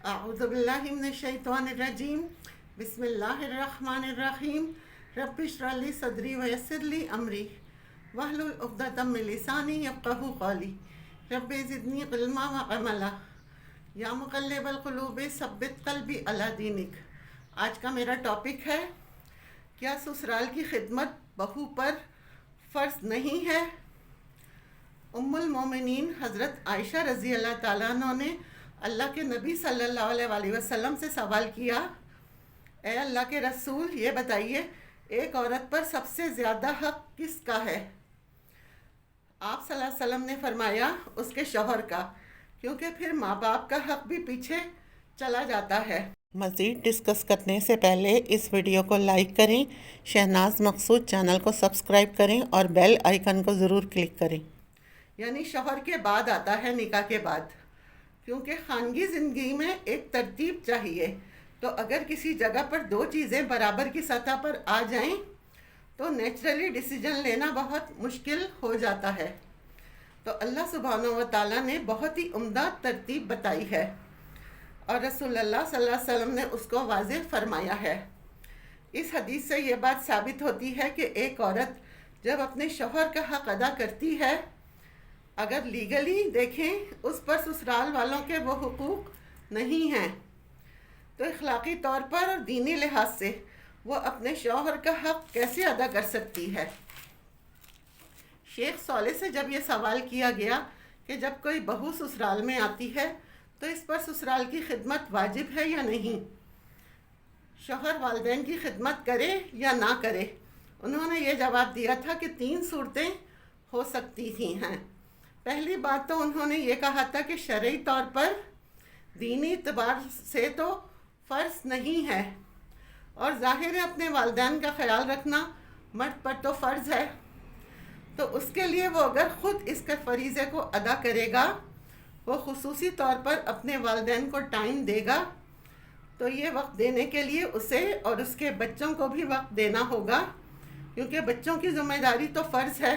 أعوذ بالله من الشيطان الرجيم بسم الله الرحمن الرحيم رب اشرح لي صدري ويسر لي أمري واحلل عقدة من لساني يفقهوا قولي رب زدني علما وعملا یا مقلب القلوب ثبت قلبی علی دینک۔ آج کا میرا ٹاپک ہے کیا سسرال کی خدمت بہو پر فرض نہیں ہے؟ ام المومنین حضرت عائشہ رضی اللہ تعالیٰ عنہ نے اللہ کے نبی صلی اللہ علیہ وآلہ وسلم سے سوال کیا، اے اللہ کے رسول یہ بتائیے ایک عورت پر سب سے زیادہ حق کس کا ہے؟ آپ صلی اللہ علیہ وسلم نے فرمایا اس کے شوہر کا، کیونکہ پھر ماں باپ کا حق بھی پیچھے چلا جاتا ہے۔ مزید ڈسکس کرنے سے پہلے اس ویڈیو کو لائک کریں، شہناز مقصود چینل کو سبسکرائب کریں اور بیل آئیکن کو ضرور کلک کریں۔ یعنی شوہر کے بعد آتا ہے نکاح کے بعد، کیونکہ خانگی زندگی میں ایک ترتیب چاہیے، تو اگر کسی جگہ پر دو چیزیں برابر کی سطح پر آ جائیں تو نیچرلی ڈیسیجن لینا بہت مشکل ہو جاتا ہے۔ تو اللہ سبحانہ و تعالیٰ نے بہت ہی عمدہ ترتیب بتائی ہے اور رسول اللہ صلی اللہ علیہ وسلم نے اس کو واضح فرمایا ہے۔ اس حدیث سے یہ بات ثابت ہوتی ہے کہ ایک عورت جب اپنے شوہر کا حق ادا کرتی ہے، اگر لیگلی دیکھیں اس پر سسرال والوں کے وہ حقوق نہیں ہیں، تو اخلاقی طور پر اور دینی لحاظ سے وہ اپنے شوہر کا حق کیسے ادا کر سکتی ہے؟ شیخ صالح سے جب یہ سوال کیا گیا کہ جب کوئی بہو سسرال میں آتی ہے تو اس پر سسرال کی خدمت واجب ہے یا نہیں، شوہر والدین کی خدمت کرے یا نہ کرے، انہوں نے یہ جواب دیا تھا کہ 3 صورتیں ہو سکتی ہیں۔ پہلی بات تو انہوں نے یہ کہا تھا کہ شرعی طور پر دینی اعتبار سے تو فرض نہیں ہے، اور ظاہر ہے اپنے والدین کا خیال رکھنا مرد پر تو فرض ہے، تو اس کے لیے وہ اگر خود اس کے فریضے کو ادا کرے گا، وہ خصوصی طور پر اپنے والدین کو ٹائم دے گا، تو یہ وقت دینے کے لیے اسے اور اس کے بچوں کو بھی وقت دینا ہوگا، کیونکہ بچوں کی ذمہ داری تو فرض ہے۔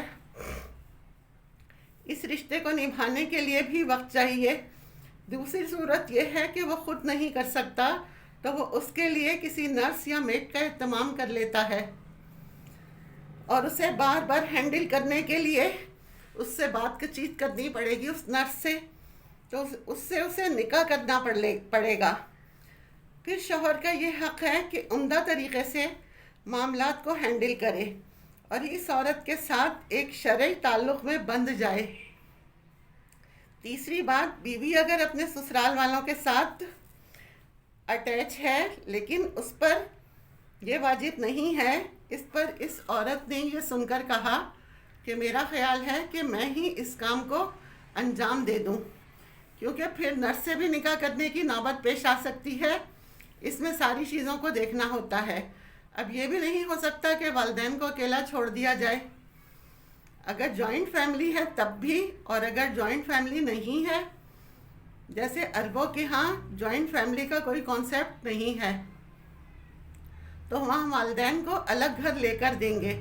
اس رشتے کو نبھانے کے لیے بھی وقت چاہیے۔ دوسری صورت یہ ہے کہ وہ خود نہیں کر سکتا تو وہ اس کے لیے کسی نرس یا میڈ کا اہتمام کر لیتا ہے، اور اسے بار بار ہینڈل کرنے کے لیے اس سے بات چیت کرنی پڑے گی اس نرس سے، تو اس سے اسے نکاح کرنا پڑے گا۔ پھر شوہر کا یہ حق ہے کہ عمدہ طریقے سے معاملات کو ہینڈل کرے اور اس عورت کے ساتھ ایک شرعی تعلق میں بندھ جائے۔ تیسری بات، بیوی اگر اپنے سسرال والوں کے ساتھ اٹیچ ہے لیکن اس پر یہ واجب نہیں ہے، اس پر اس عورت نے یہ سن کر کہا کہ میرا خیال ہے کہ میں ہی اس کام کو انجام دے دوں، کیونکہ پھر نرس سے بھی نکاح کرنے کی نوبت پیش آ سکتی ہے، اس میں ساری چیزوں کو دیکھنا ہوتا ہے۔ اب یہ بھی نہیں ہو سکتا کہ والدین کو اکیلا چھوڑ دیا جائے، اگر جوائنٹ فیملی ہے تب بھی، اور اگر جوائنٹ فیملی نہیں ہے، جیسے عربوں کے ہاں جوائنٹ فیملی کا کوئی کانسیپٹ نہیں ہے، تو وہاں والدین کو الگ گھر لے کر دیں گے،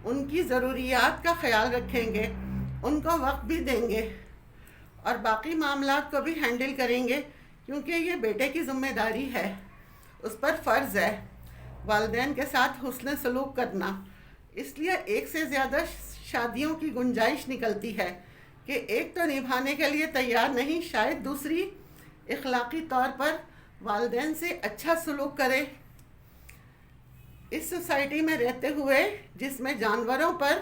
ان کی ضروریات کا خیال رکھیں گے، ان کو وقت بھی دیں گے اور باقی معاملات کو بھی ہینڈل کریں گے، کیونکہ یہ بیٹے کی ذمہ داری ہے، اس پر فرض ہے والدین کے ساتھ حسن سلوک کرنا۔ اس لیے ایک سے زیادہ شادیوں کی گنجائش نکلتی ہے کہ ایک تو نبھانے کے لیے تیار نہیں، شاید دوسری اخلاقی طور پر والدین سے اچھا سلوک کرے۔ اس سوسائٹی میں رہتے ہوئے جس میں جانوروں پر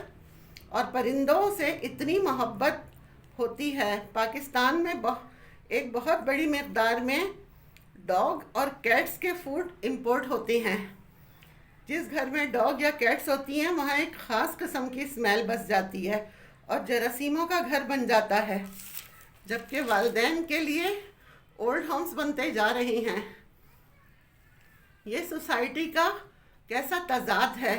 اور پرندوں سے اتنی محبت ہوتی ہے، پاکستان میں ایک بہت بڑی مقدار میں ڈاگ اور کیٹس کے فوڈ امپورٹ ہوتے ہیں۔ جس گھر میں ڈاگ یا کیٹس ہوتی ہیں وہاں ایک خاص قسم کی اسمیل بس جاتی ہے اور جراثیموں کا گھر بن جاتا ہے، جبکہ والدین کے لیے اولڈ ہومز بنتے جا رہے ہیں۔ یہ سوسائٹی کا کیسا تضاد ہے،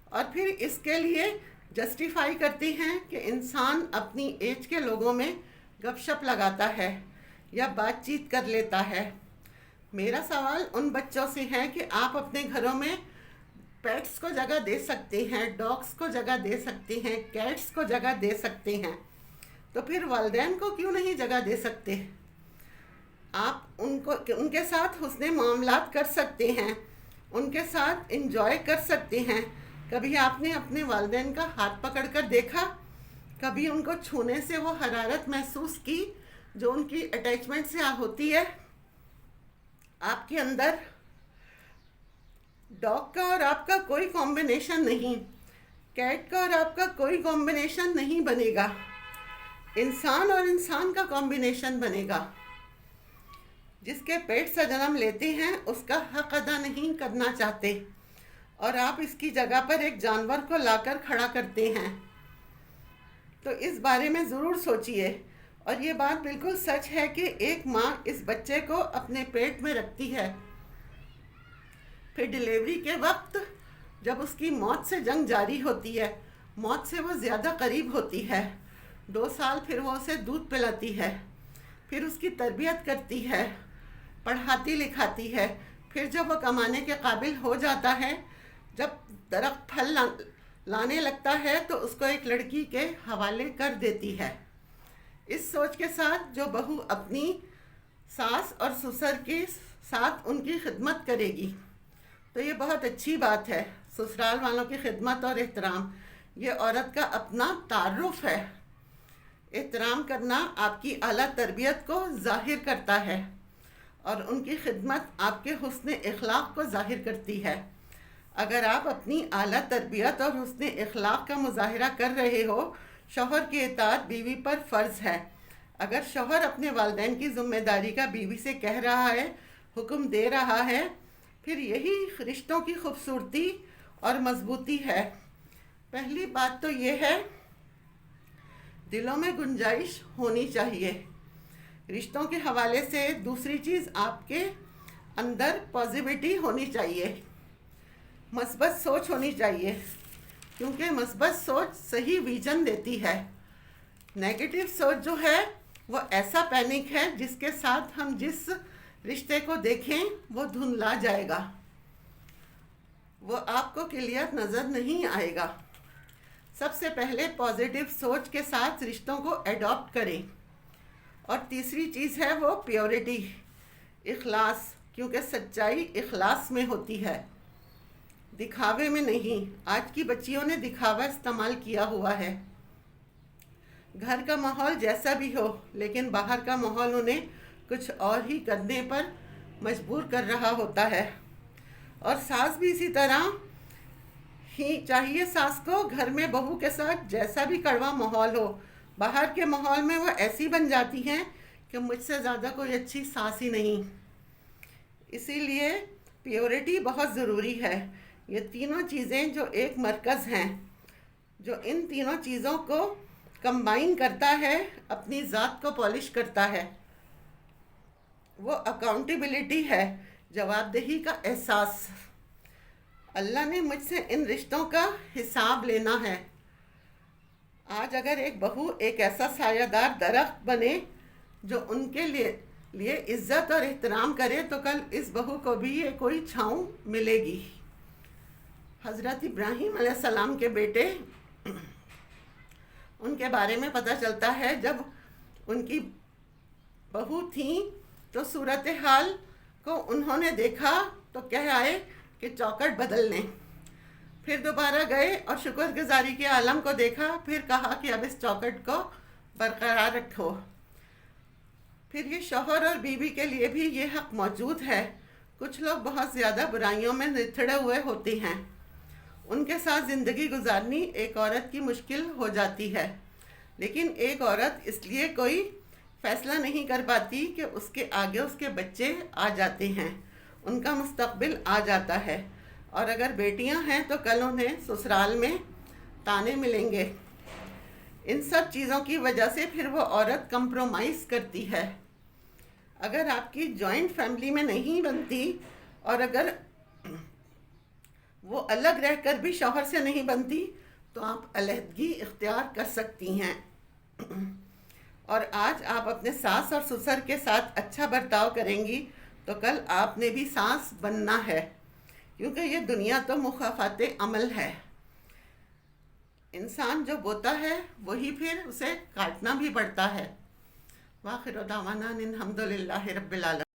اور پھر اس کے لیے جسٹیفائی کرتی ہیں کہ انسان اپنی ایج کے لوگوں میں گپ شپ لگاتا ہے یا بات چیت کر لیتا ہے۔ میرا سوال ان بچوں سے ہے کہ آپ اپنے گھروں میں پیٹس کو جگہ دے سکتے ہیں، ڈاگس کو جگہ دے سکتے ہیں، کیٹس کو جگہ دے سکتے ہیں، تو پھر والدین کو کیوں نہیں جگہ دے سکتے؟ آپ ان کے ساتھ حسن معاملات کر سکتے ہیں، ان کے ساتھ انجوائے کر سکتے ہیں۔ کبھی آپ نے اپنے والدین کا ہاتھ پکڑ کر دیکھا؟ کبھی ان کو چھونے سے وہ حرارت محسوس کی جو ان کی اٹیچمنٹ سے ہوتی ہے؟ آپ کے اندر ڈاگ کا اور آپ کا کوئی کمبینیشن نہیں، کیٹ کا اور آپ کا کوئی کمبینیشن نہیں بنے گا، انسان اور انسان کا کمبینیشن بنے گا۔ جس کے پیٹ سے جنم لیتے ہیں اس کا حق ادا نہیں کرنا چاہتے، اور آپ اس کی جگہ پر ایک جانور کو لا کر کھڑا کرتے ہیں۔ تو اس بارے میں ضرور سوچئے، اور یہ بات بالکل سچ ہے کہ ایک ماں اس بچے کو اپنے پیٹ میں رکھتی ہے، پھر ڈیلیوری کے وقت جب اس کی موت سے جنگ جاری ہوتی ہے، موت سے وہ زیادہ قریب ہوتی ہے، 2 سال پھر وہ اسے دودھ پلاتی ہے، پھر اس کی تربیت کرتی ہے، پڑھاتی لکھاتی ہے، پھر جب وہ کمانے کے قابل ہو جاتا ہے، جب درخت پھل لانے لگتا ہے تو اس کو ایک لڑکی کے حوالے کر دیتی ہے، اس سوچ کے ساتھ جو بہو اپنی ساس اور سسر کے ساتھ ان کی خدمت کرے گی، تو یہ بہت اچھی بات ہے۔ سسرال والوں کی خدمت اور احترام یہ عورت کا اپنا تعارف ہے۔ احترام کرنا آپ کی اعلیٰ تربیت کو ظاہر کرتا ہے، اور ان کی خدمت آپ کے حسن اخلاق کو ظاہر کرتی ہے۔ اگر آپ اپنی اعلیٰ تربیت اور حسن اخلاق کا مظاہرہ کر رہے ہو، شوہر کی اطاعت بیوی پر فرض ہے۔ اگر شوہر اپنے والدین کی ذمہ داری کا بیوی سے کہہ رہا ہے، حکم دے رہا ہے، پھر یہی رشتوں کی خوبصورتی اور مضبوطی ہے۔ پہلی بات تو یہ ہے، دلوں میں گنجائش ہونی چاہیے رشتوں کے حوالے سے۔ دوسری چیز، آپ کے اندر پازیٹیوٹی ہونی چاہیے، مثبت سوچ ہونی چاہیے، کیونکہ مثبت سوچ صحیح ویژن دیتی ہے۔ نیگیٹو سوچ جو ہے وہ ایسا پینک ہے جس کے ساتھ ہم جس رشتے کو دیکھیں وہ دھندلا جائے گا، وہ آپ کو کلیئر نظر نہیں آئے گا۔ سب سے پہلے پازیٹیو سوچ کے ساتھ رشتوں کو ایڈاپٹ کریں۔ اور تیسری چیز ہے وہ پیورٹی، اخلاص، کیونکہ سچائی اخلاص میں ہوتی ہے، دکھاوے میں نہیں۔ آج کی بچیوں نے دکھاوا استعمال کیا ہوا ہے، گھر کا ماحول جیسا بھی ہو لیکن باہر کا ماحول انہیں کچھ اور ہی کرنے پر مجبور کر رہا ہوتا ہے۔ اور ساس بھی اسی طرح ہی چاہیے، ساس کو گھر میں بہو کے ساتھ جیسا بھی کڑوا ماحول ہو، باہر کے ماحول میں وہ ایسی بن جاتی ہیں کہ مجھ سے زیادہ کوئی اچھی ساس ہی نہیں۔ اسی لیے پیورٹی بہت ضروری ہے۔ یہ تینوں چیزیں جو ایک مرکز ہیں، جو ان تینوں چیزوں کو کمبائن کرتا ہے، اپنی ذات کو پالش کرتا ہے، وہ اکاؤنٹیبلٹی ہے، جواب دہی کا احساس۔ اللہ نے مجھ سے ان رشتوں کا حساب لینا ہے۔ آج اگر ایک بہو ایک ایسا سایہ دار درخت بنے جو ان کے لیے عزت اور احترام کرے، تو کل اس بہو کو بھی یہ کوئی چھاؤں ملے گی۔ حضرت ابراہیم علیہ السلام کے بیٹے، ان کے بارے میں پتہ چلتا ہے، جب ان کی بہو تھیں تو صورتحال کو انہوں نے دیکھا تو کہہ آئے کہ چوکٹ بدل لیں، پھر دوبارہ گئے اور شکر گزاری کے عالم کو دیکھا، پھر کہا کہ اب اس چوکٹ کو برقرار رکھو۔ پھر یہ شوہر اور بیوی کے لیے بھی یہ حق موجود ہے۔ کچھ لوگ بہت زیادہ برائیوں میں نتھڑے ہوئے ہوتے ہیں، ان کے ساتھ زندگی گزارنی ایک عورت کی مشکل ہو جاتی ہے، لیکن ایک عورت اس لیے کوئی فیصلہ نہیں کر پاتی کہ اس کے آگے اس کے بچے آ جاتے ہیں، ان کا مستقبل آ جاتا ہے، اور اگر بیٹیاں ہیں تو کل انہیں سسرال میں تانے ملیں گے۔ ان سب چیزوں کی وجہ سے پھر وہ عورت کمپرومائز کرتی ہے۔ اگر آپ کی جوائنٹ فیملی میں نہیں بنتی، اور اگر وہ الگ رہ کر بھی شوہر سے نہیں بنتی، تو آپ علیحدگی اختیار کر سکتی ہیں۔ اور آج آپ اپنے ساس اور سسر کے ساتھ اچھا برتاؤ کریں گی تو کل آپ نے بھی ساس بننا ہے، کیونکہ یہ دنیا تو مکافات عمل ہے۔ انسان جو بوتا ہے وہی پھر اسے کاٹنا بھی پڑتا ہے۔ واخر دعوانا ان الحمد للہ رب العالمین.